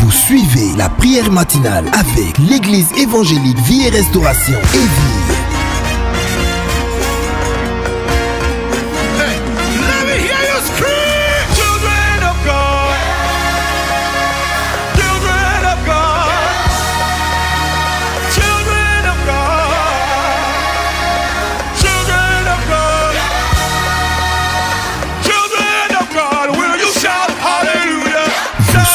Vous suivez la prière matinale avec l'église évangélique Vie et Restauration et Vie.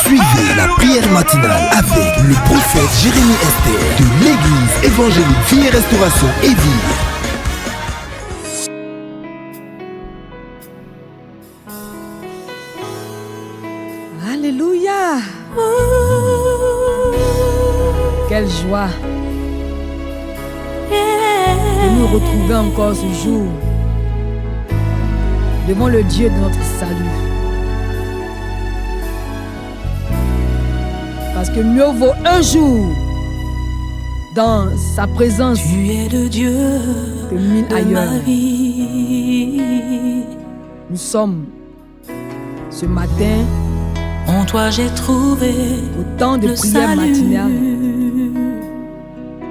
Suivez la prière matinale avec le prophète Jérémie Esther de l'église évangélique Vie et Restauration et Vie. Alléluia. Quelle joie de nous retrouver encore ce jour devant le Dieu de notre salut. Parce que mieux vaut un jour dans sa présence tu es le Dieu que mille de ailleurs. ma vie. Nous sommes ce matin En toi j'ai trouvé au temps de le prière salut. matinale.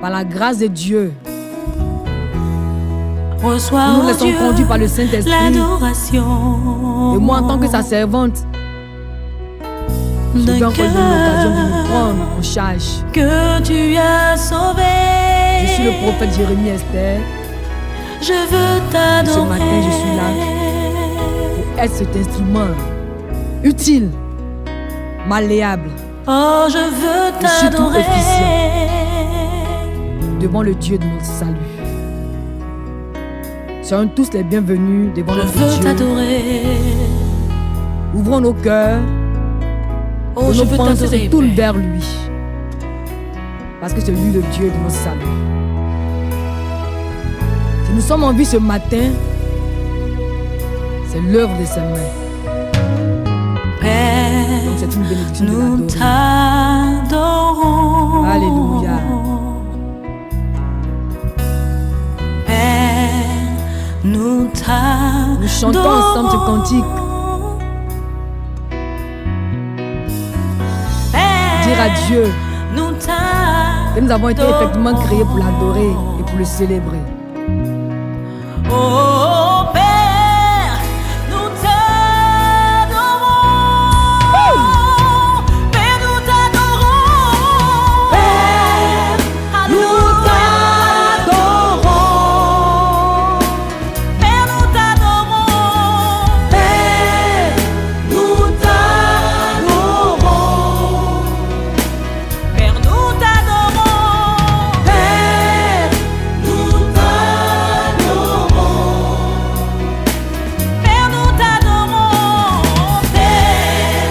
Par la grâce de Dieu, Reçois, nous nous oh laissons Dieu, conduire par le Saint-Esprit. l'adoration. Et moi, en tant que sa servante, je d'un vais encore donner l'occasion de nous cœur prendre en charge. que tu as sauvé. Je suis le prophète Jérémie Esther. Je veux t'adorer. Ce matin, je suis là pour être cet instrument utile, malléable, Oh, je veux et surtout t'adorer. efficient devant le Dieu de notre salut. Soyons tous les bienvenus devant Je notre veux Dieu. t'adorer. Ouvrons nos cœurs, Oh, et je nos veux pensées t'adorer. se tournent Père. vers lui. Parce que c'est lui le Dieu de notre salut. Si nous sommes en vie ce matin, c'est l'œuvre de ses mains. Père, Donc c'est une bénédiction de nous l'adorer. t'adorons. Alléluia. Père, nous t'adorons. Nous chantons ensemble ce cantique. Père, Dire à Dieu nous t'adorons. que nous avons été effectivement créés pour l'adorer et pour le célébrer. Oh Père, nous t'adorons. Père, nous t'adorons. Père, nous t'adorons. Père, nous t'adorons. Père, nous t'adorons. Père, nous t'adorons. Père, nous t'adorons. Père, nous t'adorons. Père,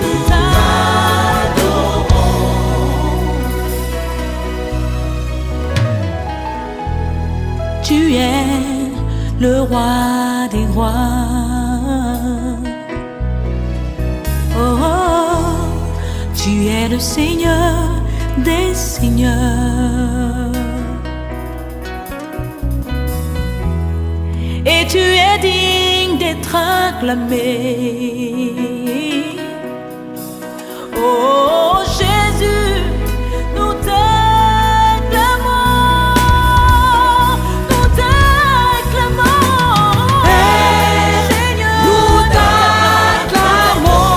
nous t'adorons. Tu es le roi des rois. Oh, tu es le Seigneur des seigneurs. Et tu es digne d'être acclamé. Oh Jésus, nous t'acclamons, nous t'acclamons. Seigneur, nous t'acclamons.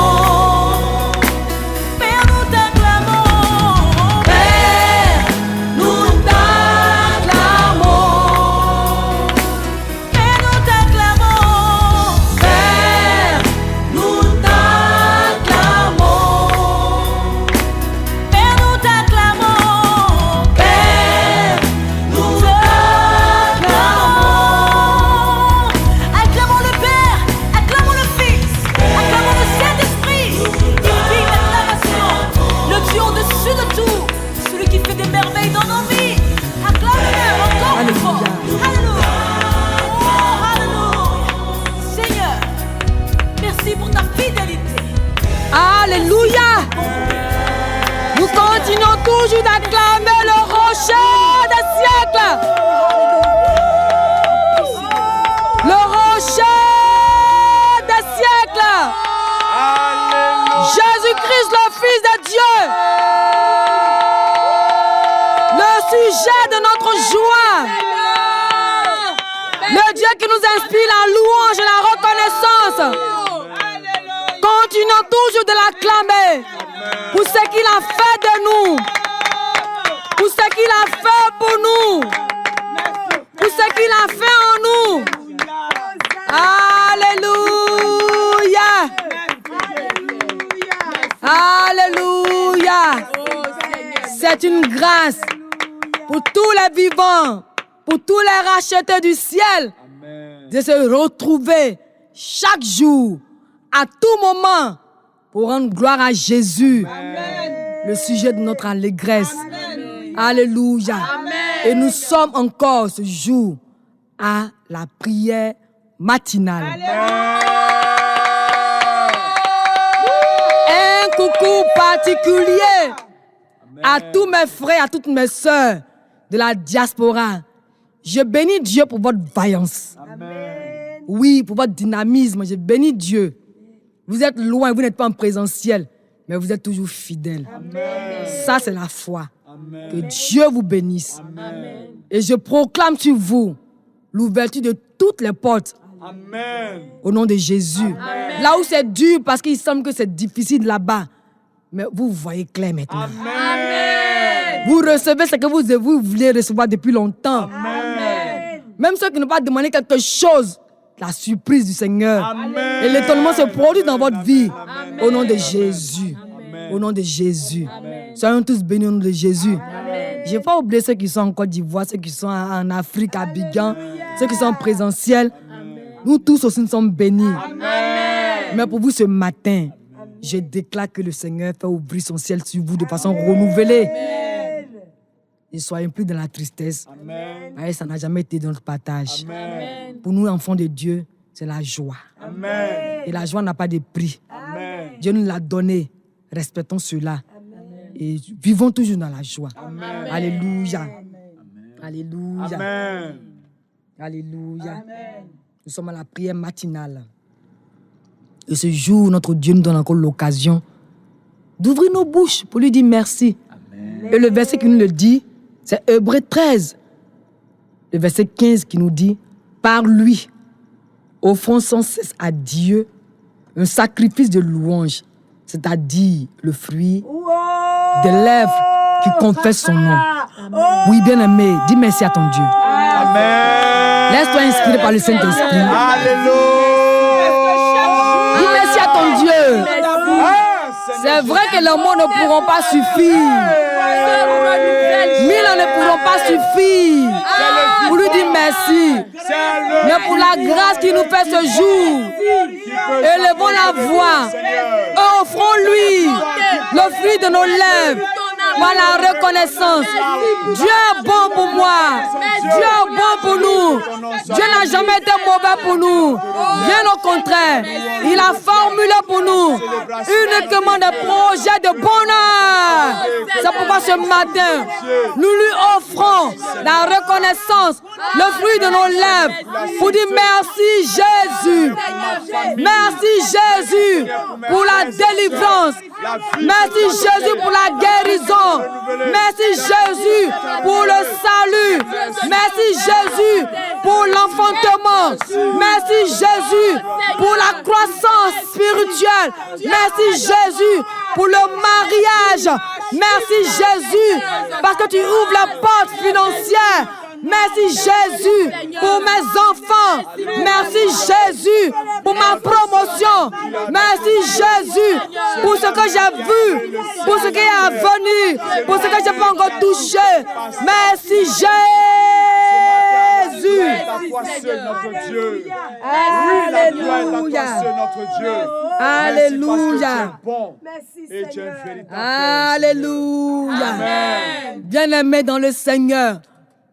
Père, nous t'acclamons. Père, nous t'acclamons. Père, nous t'acclamons. Père, nous t'acclamons. qui nous inspire la louange et la reconnaissance. Continuons toujours de l'acclamer pour ce qu'il a fait de nous, pour ce qu'il a fait pour nous, pour ce qu'il a fait en nous. Alléluia. Alléluia. C'est une grâce pour tous les vivants, pour tous les rachetés du ciel, de se retrouver chaque jour, à tout moment, pour rendre gloire à Jésus, le sujet de notre allégresse. Alléluia. Et nous sommes encore ce jour à la prière matinale. Un coucou particulier à tous mes frères, à toutes mes sœurs de la diaspora. Je bénis Dieu pour votre vaillance. Oui, pour votre dynamisme. Je bénis Dieu. Vous êtes loin, vous n'êtes pas en présentiel, mais vous êtes toujours fidèles. Ça, c'est la foi. Que Dieu vous bénisse. Et je proclame sur vous l'ouverture de toutes les portes. Au nom de Jésus. Là où c'est dur, parce qu'il semble que c'est difficile là-bas, mais vous voyez clair maintenant. Vous recevez ce que vous voulez recevoir depuis longtemps. Même ceux qui n'ont pas demandé quelque chose, la surprise du Seigneur. Et l'étonnement se produit dans votre vie. Au nom de Jésus. Au nom de Jésus. Soyons tous bénis au nom de Jésus. Je n'ai pas oublié ceux qui sont en Côte d'Ivoire, ceux qui sont en Afrique, à Abidjan, ceux qui sont en présentiel. Nous tous aussi nous sommes bénis. Mais pour vous ce matin, je déclare que le Seigneur fait ouvrir son ciel sur vous de façon renouvelée. Ne soyez plus dans la tristesse. Allez, ça n'a jamais été dans notre partage. Pour nous, enfants de Dieu, c'est la joie. Et la joie n'a pas de prix. Dieu nous l'a donné. Respectons cela. Et vivons toujours dans la joie. Alléluia. Alléluia. Alléluia. Nous sommes à la prière matinale. Et ce jour, notre Dieu nous donne encore l'occasion d'ouvrir nos bouches pour lui dire merci. Et le verset qui nous le dit, c'est Hébreux 13. Le verset 15 qui nous dit, par lui, offrons sans cesse à Dieu un sacrifice de louange, c'est-à-dire le fruit des lèvres qui confessent son nom. Oui, bien-aimé, dis merci à ton Dieu. Laisse-toi inspirer par le Saint-Esprit. Dis merci à ton Dieu. C'est vrai que les mots ne pourront pas suffire. 1000 ans ne pourront pas suffire pour lui dire merci. Mais pour la grâce qu'il nous fait ce jour, élevons la voix et offrons-lui le fruit de nos lèvres par la reconnaissance. Dieu est bon pour moi. Dieu est bon pour nous. Dieu n'a jamais été mauvais pour nous. Bien au contraire, il a formulé pour nous uniquement des projets de bonheur. C'est pourquoi ce matin, nous lui offrons la reconnaissance, le fruit de nos lèvres, pour dire merci Jésus. Merci Jésus pour la délivrance. Merci Jésus pour la guérison. Merci Jésus pour le salut. Merci Jésus pour l'enfantement. Merci Jésus pour la croissance spirituelle. Merci Jésus pour le mariage. Merci Jésus parce que tu ouvres la porte financière. Merci Jésus pour mes enfants. Merci Jésus pour ma promotion. Merci Jésus pour ce que j'ai vu, pour ce qui est à venir, pour ce que je n'ai pas encore touché. Merci Jésus. Alléluia. Alléluia. Alléluia. Bien-aimés dans le Seigneur,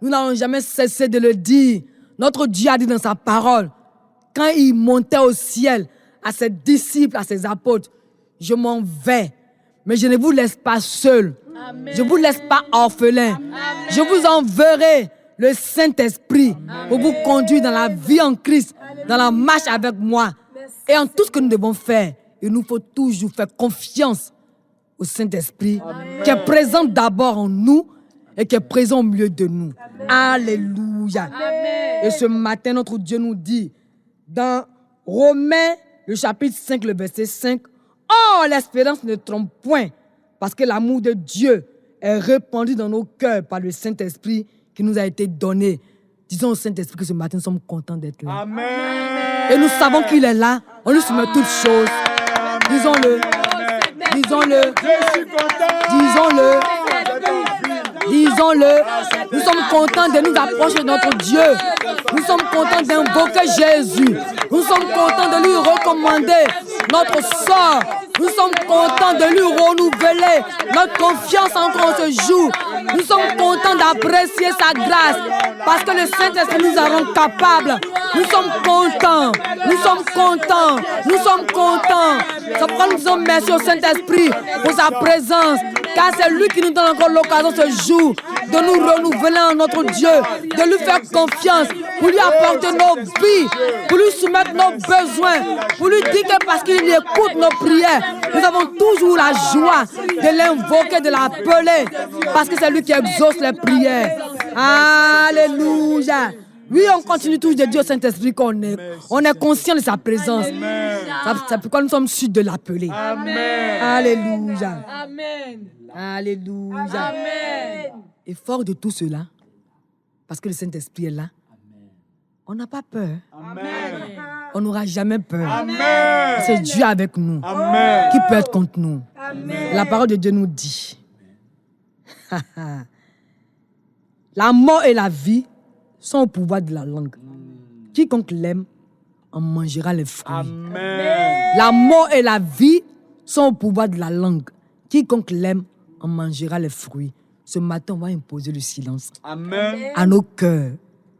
nous n'allons jamais cesser de le dire. Notre Dieu a dit dans sa parole, quand il montait au ciel à ses disciples, à ses apôtres, je m'en vais, mais je ne vous laisse pas seul. Je ne vous laisse pas orphelin. Je vous enverrai le Saint-Esprit pour vous conduire dans la vie en Christ, dans la marche avec moi. Et en tout ce que nous devons faire, il nous faut toujours faire confiance au Saint-Esprit qui est présent d'abord en nous et qui est présent au milieu de nous. Alléluia. Amen. Et ce matin, notre Dieu nous dit, dans Romains, le chapitre 5, le verset 5, « Oh, l'espérance ne trompe point, parce que l'amour de Dieu est répandu dans nos cœurs par le Saint-Esprit qui nous a été donné. » Disons au Saint-Esprit que ce matin, nous sommes contents d'être là. Amen. Et nous savons qu'il est là. On lui soumet toutes choses. Disons-le. Disons-le. Je suis content. Disons-le. Disons-le. Nous sommes contents de nous approcher de notre Dieu. Nous sommes contents d'invoquer Jésus. Nous sommes contents de lui recommander notre sort. Nous sommes contents de lui renouveler notre confiance encore ce jour. Nous sommes contents d'apprécier sa grâce parce que le Saint-Esprit nous a rendu capables. Nous sommes contents. Nous sommes contents. Nous sommes contents. C'est pourquoi nous disons merci au Saint-Esprit pour sa présence. Car c'est lui qui nous donne encore l'occasion ce jour de nous renouveler en notre Dieu, de lui faire confiance, pour lui apporter nos vies, pour lui soumettre nos besoins, pour lui dire que parce qu'il écoute nos prières, nous avons toujours la joie de l'invoquer, de l'appeler, parce que c'est lui qui exauce les prières. Alléluia. Oui, on continue toujours de dire au Saint-Esprit qu'on est conscient de sa présence. C'est pourquoi nous sommes sûrs de l'appeler. Amen. Alléluia. Amen. Alléluia. Amen. Et fort de tout cela, parce que le Saint-Esprit est là, on n'a pas peur. Amen. On n'aura jamais peur. Amen. C'est Dieu avec nous. Amen. Qui peut être contre nous? Amen. La parole de Dieu nous dit la mort et la vie sont au pouvoir de la langue. Quiconque l'aime en mangera les fruits. Amen. La mort et la vie sont au pouvoir de la langue. Quiconque l'aime en mangera les fruits. Ce matin, on va imposer le silence Amen. à nos cœurs,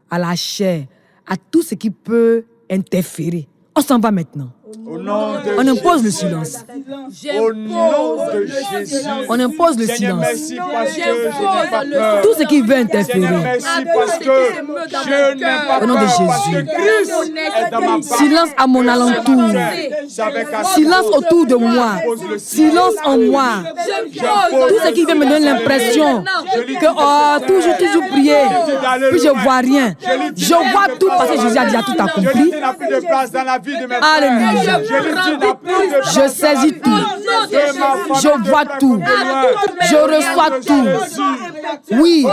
à la chair, à tout ce qui peut interférer. On s'en va maintenant. Au nom de On impose le Jésus. silence. Au nom de Jésus. On impose le Seigneur, silence. merci parce que je n'ai pas peur. Tout ce qui veut Seigneur, interférer. merci parce que je n'ai pas Au nom de peur. Parce que Jésus. Christ est dans ma part. Silence à mon alentour. C'est avec un Silence autour de moi. Silence en moi. Tout ce qui veut me donner l'impression que toujours prier, puis je vois rien. Je vois tout parce que Jésus a déjà tout accompli. Jésus n'a plus de place dans la vie de mes frères. Alléluia. Jésus n'a plus de place Je saisis tout. de ma famille, Je vois tout. Je reçois tout. Oui,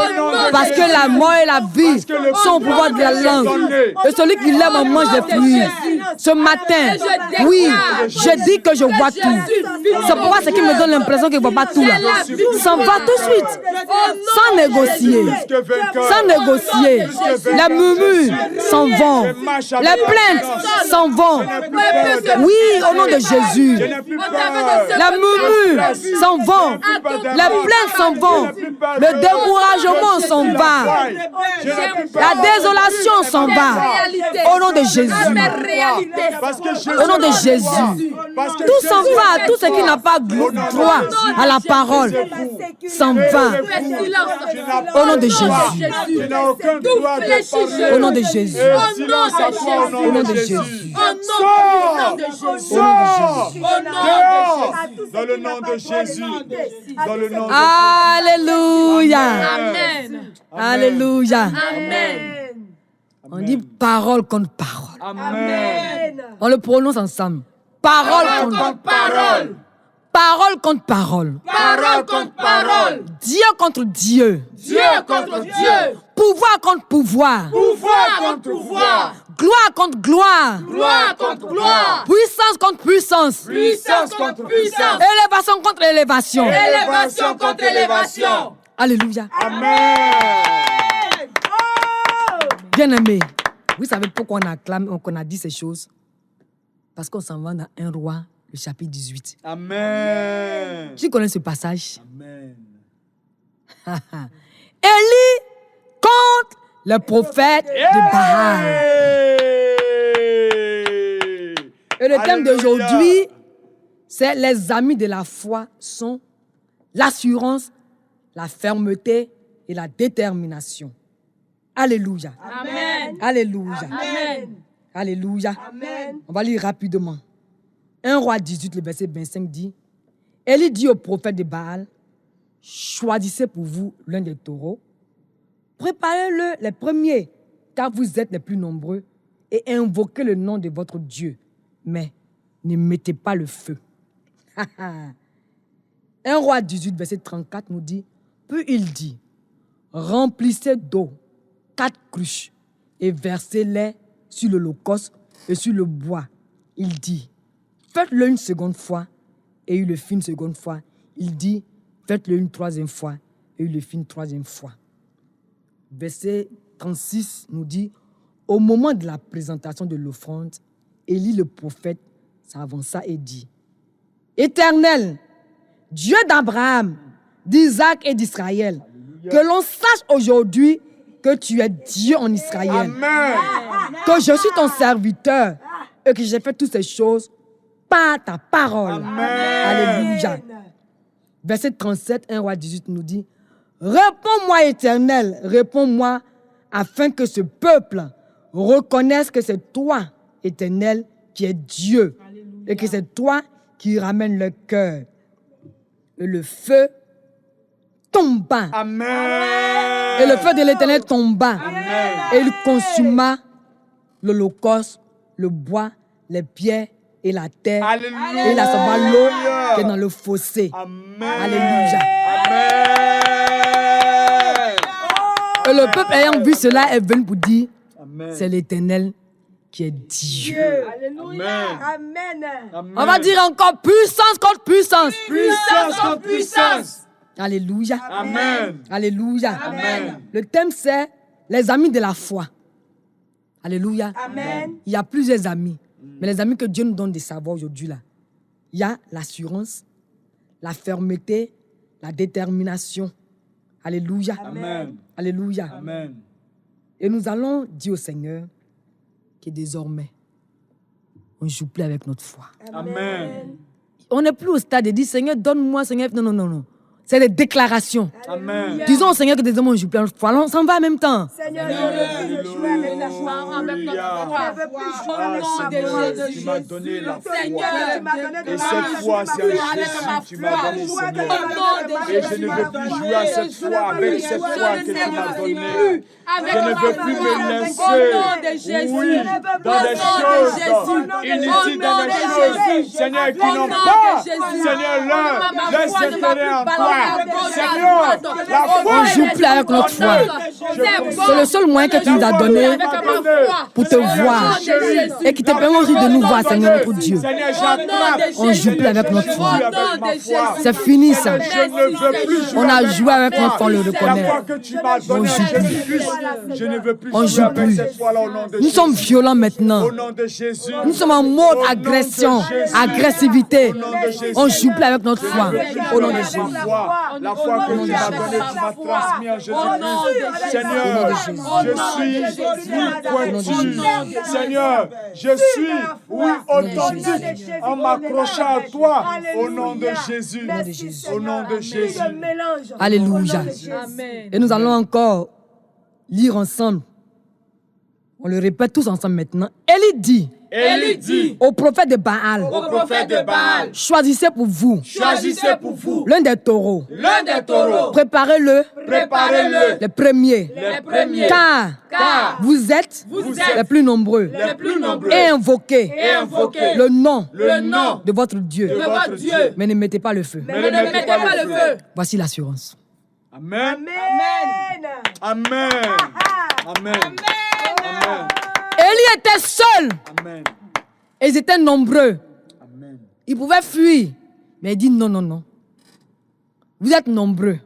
parce que la mort et la vie sont au pouvoir de la langue. Et celui qui l'aime en mange des fruits. Ce matin, oui, je dis que je vois tout. C'est pourquoi ce qui me donne l'impression qu'il ne voit pas tout là. S'en va tout de suite. Sans négocier. Sans négocier. Les murmures s'en vont. Les plaintes s'en vont. Oui, au nom de Jésus. Les murmures s'en vont. Les plaintes s'en vont. Le découragement s'en va. La désolation s'en va. Au nom de Jésus. Au nom de Jésus. Tout s'en va. Tout ce qui n'a pas droit à la parole s'en va. Au nom de Jésus. Au nom de Jésus. Au nom de Jésus. Dans le nom de Jésus. Dans le nom de Alléluia. Amen. Alléluia. Amen. On dit parole contre parole. Amen. On le prononce ensemble. Parole contre Parole. parole contre parole. Parole contre parole. Dieu contre Dieu. Dieu contre Dieu. Pouvoir contre pouvoir. Pouvoir contre pouvoir. Gloire contre gloire. Gloire contre gloire. Puissance contre puissance. Puissance contre puissance. Élévation contre élévation. Élévation contre élévation. Alléluia. Amen. Bien-aimés, vous savez pourquoi on acclame, qu'on a dit ces choses? Parce qu'on s'en va dans 1 Roi, le chapitre 18. Amen. Tu connais ce passage? Amen. Élie contre le prophète de Baal. Et le thème d'aujourd'hui, c'est les amis de la foi sont l'assurance, la fermeté et la détermination. Alléluia. Amen. Alléluia. Amen. Alléluia. Amen. On va lire rapidement. 1 Roi 18, le verset 25 dit, Élie dit au prophète de Baal, choisissez pour vous l'un des taureaux, Préparez-le les premiers, car vous êtes les plus nombreux, et invoquez le nom de votre Dieu. Mais ne mettez pas le feu. 1 Roi 18, verset 34 nous dit, puis il dit, remplissez d'eau 4 cruches et versez-les sur l'holocauste et sur le bois. Il dit, faites-le une seconde fois, et il le fit une seconde fois. Il dit, faites-le une troisième fois, et il le fit une troisième fois. Verset 36 nous dit, au moment de la présentation de l'offrande, Élie le prophète s'avança et dit, Éternel, Dieu d'Abraham, d'Isaac et d'Israël, que l'on sache aujourd'hui que tu es Dieu en Israël, Amen. que je suis ton serviteur et que j'ai fait toutes ces choses par ta parole. Amen. Alléluia. Verset 37, 1 Roi 18 nous dit, réponds-moi, Éternel, réponds-moi, afin que ce peuple reconnaisse que c'est toi, Éternel, qui es Dieu. Alléluia. Et que c'est toi qui ramène le cœur. Et le feu tomba. Amen. Et le feu de l'Éternel tomba. Amen. Et il consuma l'holocauste, le bois, les pierres et la terre. Alléluia. Et il assembla l'eau qui est dans le fossé. Amen. Alléluia. Amen. Et le peuple ayant vu cela est venu pour dire, Amen. c'est l'Éternel qui est Dieu. Amen. Amen. On va dire encore puissance contre puissance. Puissance contre puissance. Alléluia. Amen. Alléluia. Amen. Le thème c'est les amis de la foi. Alléluia. Amen. Il y a plusieurs amis. Mais les amis que Dieu nous donne de savoir aujourd'hui là, il y a l'assurance, la fermeté, la détermination. Alléluia. Amen. Alléluia. Amen. Et nous allons dire au Seigneur que désormais, on ne joue plus avec notre foi. Amen. On n'est plus au stade de dire, Seigneur, donne-moi, Seigneur. Non, non, non, non. C'est des déclarations. Amen. Disons au Seigneur que désormais, on ne joue plus avec notre foi. Alors, on s'en va en même temps. Seigneur, je veux plus jouer avec la foi. Alléluia. Je veux plus jouer Ah, avec la Seigneur, foi. tu m'as donné la foi. Tu m'as donné de Et la cette foi. foi, c'est en Jésus tu m'as donné, Seigneur. Et je ne veux plus jouer à cette foi, avec cette foi que tu m'as donnée. Je ne veux plus me laisser, oui, dans des choses inutiles, dans des choses, Seigneur, qui n'ont pas, Seigneur, leur intérêt en toi. Seigneur, la foi. On ne joue plus avec notre foi. C'est le seul moyen que tu nous as donné pour te voir et qui te permet aussi de nous voir, Seigneur, notre Dieu. Seigneur, j'attrape. On ne joue plus avec notre foi. C'est C'est fini ça. Je ne veux plus jouer On a avec joué ma avec notre foi. foi, on le La reconnaît. foi que tu m'as donnée, On joue plus. Jésus-Christ, je ne veux plus On jouer joue avec plus. cette foi-là au nom de Nous Jésus. sommes violents maintenant. Au nom de Jésus. Nous sommes en mode Au nom de agression, Jésus. agressivité. Au nom de Jésus. On ne joue plus avec notre foi. Au nom de Jésus. La foi que tu m'as donnée, tu m'as transmise en Jésus-Christ. Seigneur, je suis, oui, pointu. Seigneur, je suis, oui, authentique en m'accrochant à toi. Au nom de Jésus. Au nom de Jésus. Alléluia. Et nous allons encore lire ensemble. On le répète tous ensemble maintenant. Élie dit au prophète de Baal, choisissez pour vous l'un des taureaux. Préparez-le les premiers. Car vous êtes les plus nombreux. Et invoquez le nom de votre Dieu. Mais ne mettez pas le feu. Voici l'assurance. Amen. Amen. Amen. Amen. Élie était seul. Amen. Et ils étaient nombreux. Amen. Ils pouvaient fuir. Mais il dit non, non, non. Vous êtes nombreux.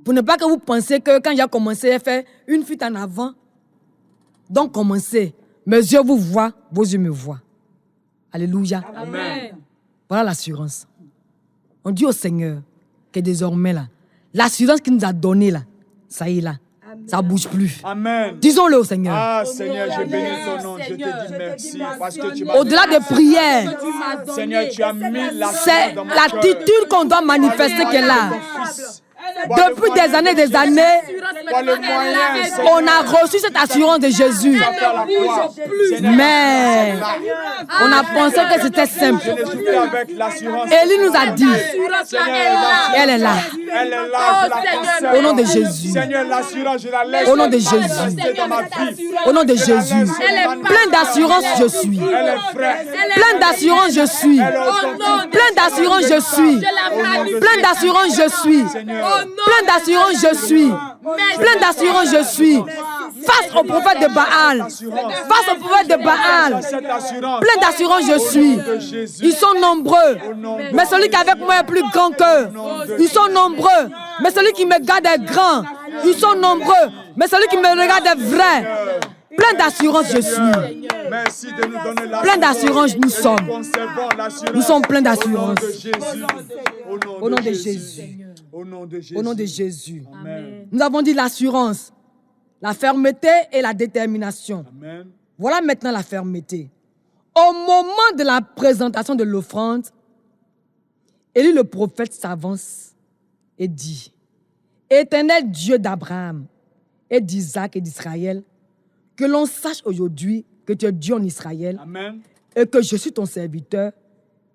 Pour ne pas que vous pensiez que quand j'ai commencé à faire une fuite en avant, donc commencez. Mes yeux vous voient, vos yeux me voient. Alléluia. Amen. Voilà l'assurance. On dit au Seigneur que désormais, là, l'assurance qu'il nous a donnée, là, ça y est là, ça ne bouge plus. Amen. Disons-le au Seigneur. Ah, Seigneur, je bénis ton nom. Je te dis merci parce que tu m'as Au-delà des prières, Seigneur, tu as mis la c'est foi dans mon l'attitude qu'on doit manifester qu'elle a. fils. Depuis des années, Par le moyen, Seigneur, on a reçu cette assurance de Jésus. faire la croix. Seigneur, Mais on a pensé que c'était simple. je ne suis plus avec l'assurance. Élie nous a dit, Seigneur, elle est là. Elle est là, je la conserve. Au nom de Jésus. Seigneur, l'assurance, je la laisse. Au nom de Jésus. Dans ma vie. Au nom de Jésus. Plein d'assurance, je suis. Elle est fraîche. Plein d'assurance, je suis. Plein d'assurance, je suis. Plein d'assurance, je suis. Plein d'assurance, je suis. Plein d'assurance, je suis. Face au prophète de Baal. Face au prophète de Baal. Plein d'assurance, je suis. Ils sont nombreux. Mais celui qui est avec moi est plus grand qu'eux. Ils sont nombreux. Mais celui qui me garde est grand. Ils sont nombreux. Mais celui qui me regarde est vrai. Plein d'assurance, je suis. Merci de nous donner l'assurance. Plein d'assurance, nous sommes. Nous sommes pleins d'assurance. Au nom de Jésus. Au nom de Jésus. Au nom de Jésus. Amen. Nous avons dit l'assurance, la fermeté et la détermination. Amen. Voilà maintenant la fermeté. Au moment de la présentation de l'offrande, Élie le prophète s'avance et dit: Éternel Dieu d'Abraham et d'Isaac et d'Israël, que l'on sache aujourd'hui que tu es Dieu en Israël. Amen. Et que je suis ton serviteur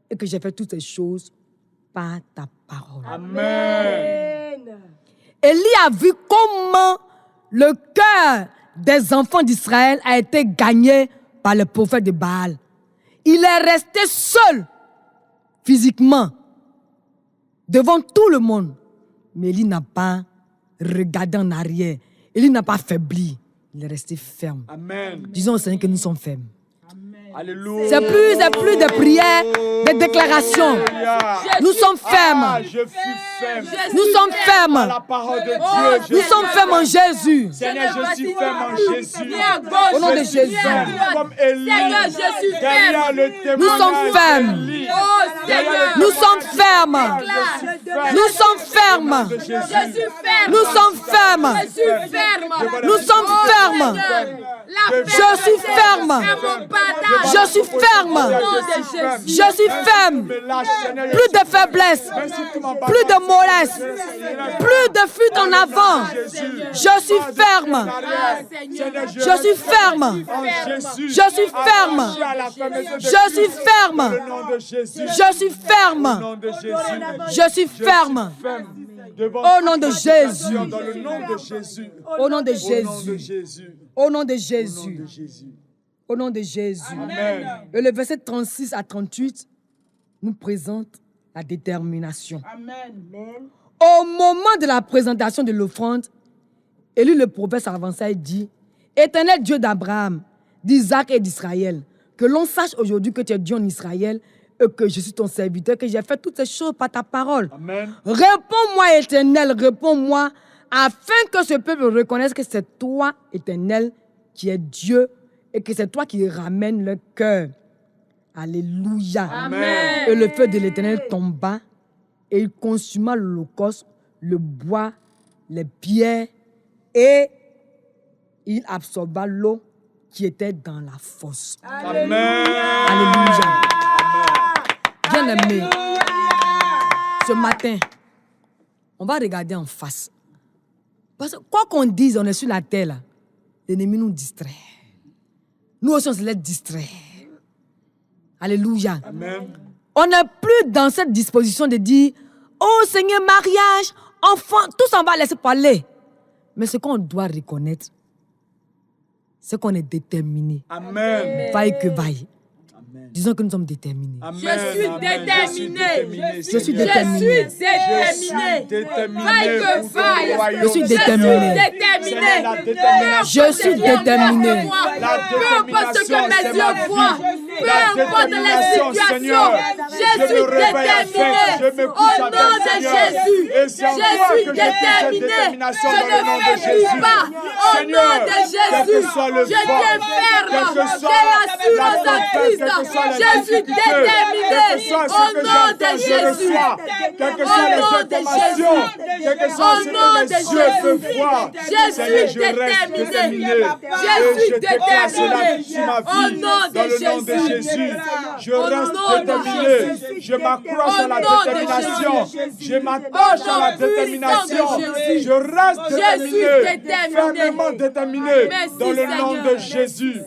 et que j'ai fait toutes ces choses par ta parole. Amen. Élie a vu comment le cœur des enfants d'Israël a été gagné par le prophète de Baal. Il est resté seul, physiquement, devant tout le monde. Mais Élie n'a pas regardé en arrière. Élie n'a pas faibli. Il est resté ferme. Amen. Disons au Seigneur que nous sommes fermes. Alléluia. C'est plus de prières, de déclarations. Nous sommes fermes. Je suis ferme. Nous sommes fermes. La parole de Dieu. Nous sommes fermes en Jésus. Seigneur, je suis ferme en Jésus. Au nom de Jésus. Comme Élie. Derrière le témoignage Nous sommes fermes. d'Élie. Nous sommes fermes. Nous sommes fermes. Nous sommes fermes. Nous sommes fermes. Je suis ferme. Je suis ferme. Je suis ferme. Plus de faiblesse. Plus de mollesse. Plus de fuite en avant. Je suis ferme. Je suis ferme. Je suis ferme. Je suis ferme. Je suis ferme. Je suis ferme. Au nom de Jésus. Au nom de Jésus. Au nom de Jésus. Au nom de Jésus. Amen. Et le verset 36 à 38 nous présente la détermination. Amen. Au moment de la présentation de l'offrande, Élie le prophète s'avança et dit: Éternel Dieu d'Abraham, d'Isaac et d'Israël, que l'on sache aujourd'hui que tu es Dieu en Israël et que je suis ton serviteur, que j'ai fait toutes ces choses par ta parole. Amen. Réponds-moi, Éternel, réponds-moi, afin que ce peuple reconnaisse que c'est toi, Éternel, qui es Dieu et que c'est toi qui ramènes le cœur. Alléluia. Amen. Et le feu de l'Éternel tomba et il consuma l'holocauste, le bois, les pierres et il absorba l'eau qui était dans la fosse. Amen. Alléluia. Bien-aimé, ce matin, on va regarder en face. Parce que quoi qu'on dise, on est sur la terre, là, l'ennemi nous distrait. Nous aussi, on se laisse distraire. Alléluia. Amen. On n'est plus dans cette disposition de dire: oh Seigneur, mariage, enfant, tout ça, on va laisser parler. Mais ce qu'on doit reconnaître, c'est qu'on est déterminé. Amen. Vaille que vaille. Disons que nous sommes déterminés. Amen. Je suis déterminé. Je suis déterminé. Vaille que vaille. Je suis déterminé. Je suis déterminé. Peu importe ce que mes yeux voient, peu importe les situations, je suis déterminé. Au nom de Jésus, je suis déterminé. Je ne faiblis pas. Au nom de Jésus, je tiens ferme. J'ai l'assurance en Christ. Je suis déterminé. Au nom de Jésus. Au nom de Jésus. Au nom de Jésus. Je suis déterminé. Je suis déterminé. Au nom de Jésus. Je reste déterminé. Je m'accroche à la détermination. Je m'attache à la détermination. Je reste déterminé. Fermement déterminé. Dans le nom de Jésus.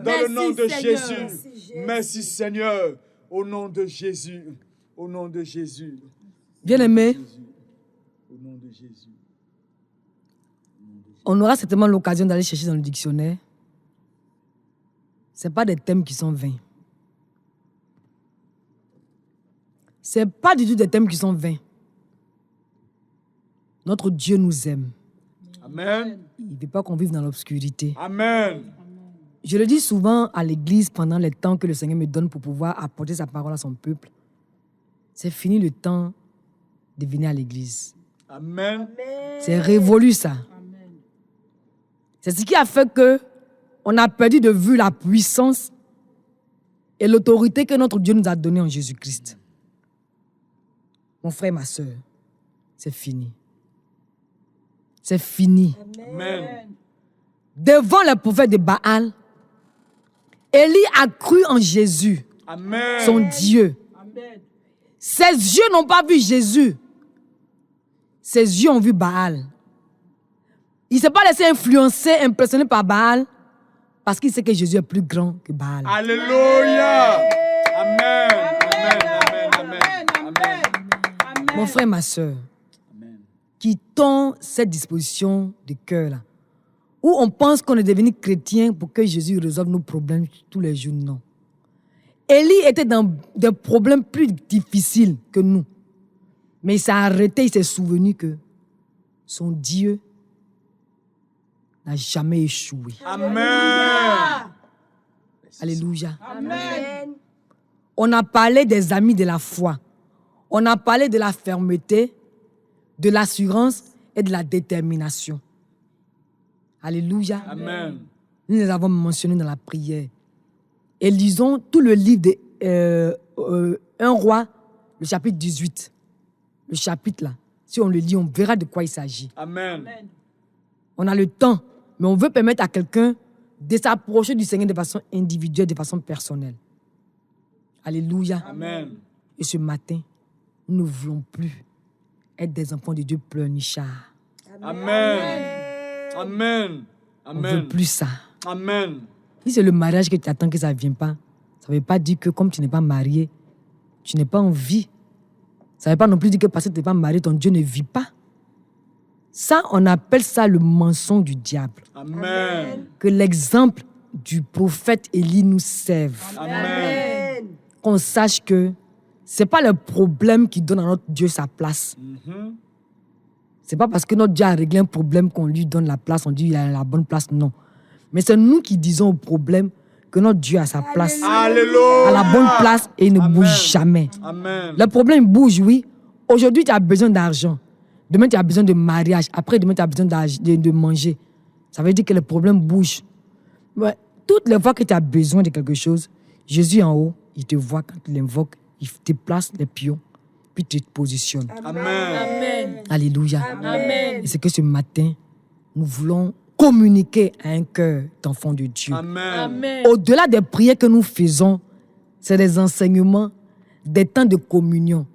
Dans le nom de Jésus. Merci Seigneur. Au nom de Jésus. Au nom de Jésus. Bien-aimé, Jésus. On aura certainement l'occasion d'aller chercher dans le dictionnaire. Ce n'est pas des thèmes qui sont vains. Ce n'est pas du tout des thèmes qui sont vains. Notre Dieu nous aime. Amen. Il ne veut pas qu'on vive dans l'obscurité. Amen. Je le dis souvent à l'église pendant les temps que le Seigneur me donne pour pouvoir apporter sa parole à son peuple. C'est fini le temps de venir à l'église. Amen. C'est révolu ça. C'est ce qui a fait que on a perdu de vue la puissance et l'autorité que notre Dieu nous a donnée en Jésus-Christ. Mon frère et ma soeur, c'est fini. C'est fini. Amen. Devant les prophètes de Baal, Élie a cru en Jésus, Amen. son Dieu. Amen. Ses yeux n'ont pas vu Jésus. Ses yeux ont vu Baal. Il ne s'est pas laissé influencer, impressionner par Baal, parce qu'il sait que Jésus est plus grand que Baal. Alléluia. Amen. Amen. Amen. Amen. Amen. Mon frère, ma soeur, quittons cette disposition de cœur-là, où on pense qu'on est devenu chrétien pour que Jésus résolve nos problèmes tous les jours. Non. Élie était dans des problèmes plus difficiles que nous. Mais il s'est arrêté, il s'est souvenu que son Dieu n'a jamais échoué. Amen. Alléluia. Amen. On a parlé des amis de la foi. On a parlé de la fermeté, de l'assurance et de la détermination. Alléluia. Amen. Nous les avons mentionnés dans la prière. Et lisons tout le livre de 1 Roi, le chapitre 18. Le chapitre là. Si on le lit, on verra de quoi il s'agit. Amen. On a le temps, mais on veut permettre à quelqu'un de s'approcher du Seigneur de façon individuelle, de façon personnelle. Alléluia. Amen. Et ce matin, nous ne voulons plus être des enfants de Dieu pleurnichards. Amen. Amen. On ne veut Amen. plus ça. Amen. Si c'est le mariage que tu attends que ça ne vienne pas, ça ne veut pas dire que comme tu n'es pas marié, tu n'es pas en vie. Ça ne veut pas non plus dire que parce que tu n'es pas marié, ton Dieu ne vit pas. Ça, on appelle ça le mensonge du diable. Amen. Que l'exemple du prophète Élie nous serve. Amen. Qu'on sache que ce n'est pas le problème qui donne à notre Dieu sa place. Ce n'est pas parce que notre Dieu a réglé un problème qu'on lui donne la place, on dit qu'il a la bonne place, non. Mais c'est nous qui disons au problème que notre Dieu a sa place, Alléluia. à la bonne place et il ne Amen. bouge jamais. Amen. Le problème bouge, oui. Aujourd'hui, tu as besoin d'argent. Demain, tu as besoin de mariage. Après, demain, tu as besoin de manger. Ça veut dire que le problème bouge. Ouais. Toutes les fois que tu as besoin de quelque chose, Jésus en haut, il te voit quand il invoque, il te place les pions, puis tu te positionnes. Amen. Amen. Alléluia. Amen. Et c'est que ce matin, nous voulons communiquer à un cœur d'enfant de Dieu. Amen. Amen. Au-delà des prières que nous faisons, c'est des enseignements, des temps de communion.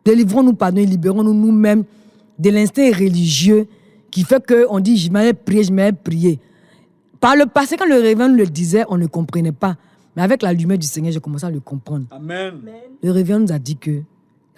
Délivrons-nous, pardon, et libérons-nous nous-mêmes de l'instinct religieux qui fait qu'on dit « je m'avais prié ». Par le passé, quand le révérend nous le disait, on ne comprenait pas. Mais avec la lumière du Seigneur, j'ai commencé à le comprendre. Amen. Le révérend nous a dit que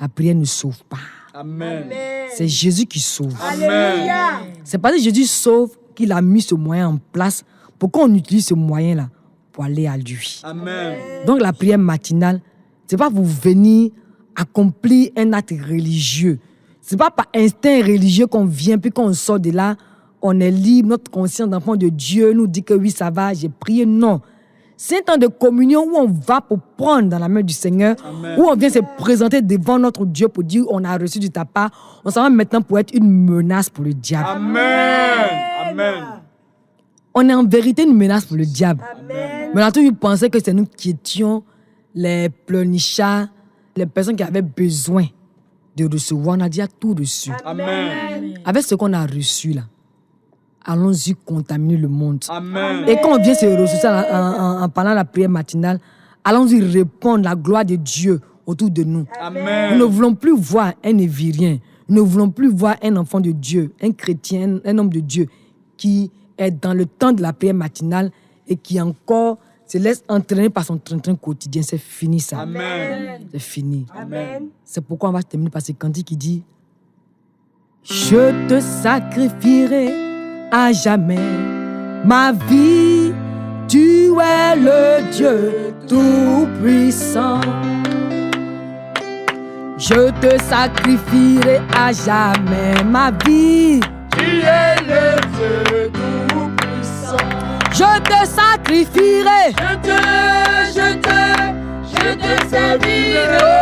la prière ne sauve pas. Amen. C'est Jésus qui sauve. Amen. C'est parce que Jésus sauve qu'il a mis ce moyen en place pour qu'on utilise ce moyen-là pour aller à lui. Amen. Donc la prière matinale, c'est pas vous venir accomplir un acte religieux. C'est pas par instinct religieux qu'on vient puis qu'on sort de là, on est libre, notre conscience d'enfant de Dieu nous dit que oui, ça va, j'ai prié. Non. C'est un temps de communion où on va pour prendre dans la main du Seigneur, Amen. où on vient se présenter devant notre Dieu pour dire on a reçu de ta part. On s'en va maintenant pour être une menace pour le diable. Amen. Amen. On est en vérité une menace pour le diable. Amen. Mais on a toujours pensé que c'est nous qui étions les pleurnichards, les personnes qui avaient besoin de recevoir. On a déjà tout reçu. Amen. Avec ce qu'on a reçu là, allons-y contaminer le monde. Amen. Et quand on vient se ressourcer en parlant la prière matinale, allons-y répondre la gloire de Dieu autour de nous. Amen. Nous ne voulons plus voir un évirien. Nous ne voulons plus voir un enfant de Dieu, un chrétien, un homme de Dieu qui est dans le temps de la prière matinale et qui encore se laisse entraîner par son train-train quotidien. C'est fini ça. Amen. C'est fini. Amen. C'est pourquoi on va terminer par ce cantique qui dit Je te sacrifierai à jamais ma vie. Tu es le Dieu tout-puissant. Je te sacrifierai à jamais ma vie. Tu es le Dieu tout-puissant. Je te sacrifierai. Je te servirai.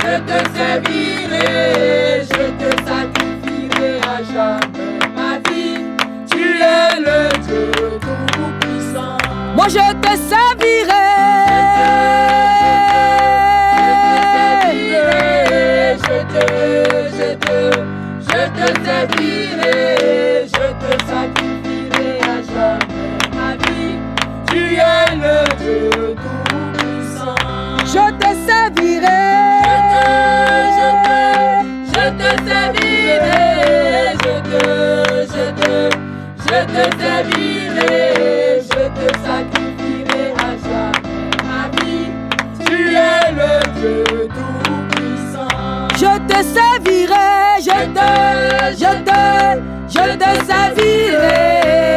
Je te servirai. Je te sacrifierai à jamais ma vie. Tu es le Dieu tout-puissant. Moi je te servirai. Je te servirai, je te sacrifierai à jamais ma vie. Tu es le Dieu tout-puissant. Je te servirai. Je te servirai, je te servirai, je te sacrifierai à jamais ma vie. Tu es le Dieu tout-puissant. Je te servirai. Je te servirai.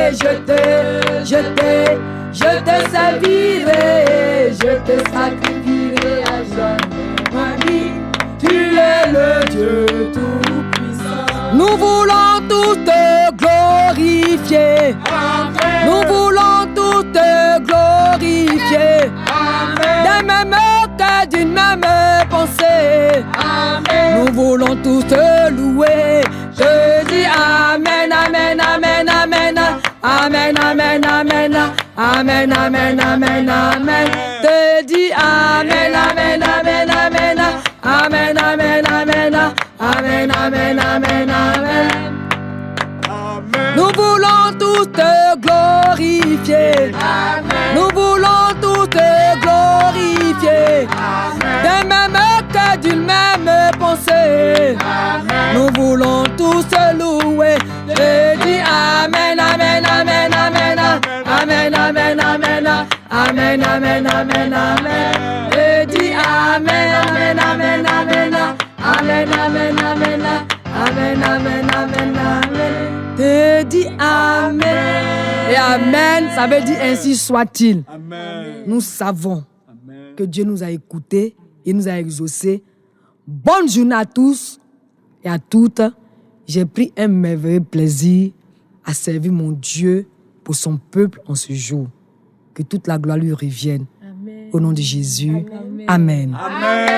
Je te servirai. Je te sacrifierai à jamais ma vie. Tu es le Dieu tout-puissant. Nous voulons tout te glorifier. Amen. Nous voulons tout te glorifier. Amen. D'un même cœur, d'une même pensée. Amen. Nous voulons tous te louer. Je dis Amen, Amen, Amen, Amen. Amen, Amen, Amen. Amen, Amen, Amen, Amen. Te dis Amen, Amen, Amen, Amen. Amen, Amen, Amen. Amen, Amen, Amen, Amen. Nous voulons tous te glorifier. Amen. Nous voulons tous te glorifier. D'un même cœur, d'une même pensée. Amen. Nous voulons tous te louer. Je dis Amen, Amen, Amen, Amen. Amen, Amen, Amen. Amen, Amen, Amen, Amen. Je dis Amen, Amen, Amen, Amen. Amen, Amen, Amen. Amen, Amen, Amen, Amen. Te dis Amen. Et Amen, ça veut dire ainsi soit-il. Amen. Nous savons Amen. que Dieu nous a écoutés et nous a exaucés. Bonne journée à tous et à toutes. J'ai pris un merveilleux plaisir à servir mon Dieu pour son peuple en ce jour. Que toute la gloire lui revienne. Amen. Au nom de Jésus. Amen. Amen. Amen.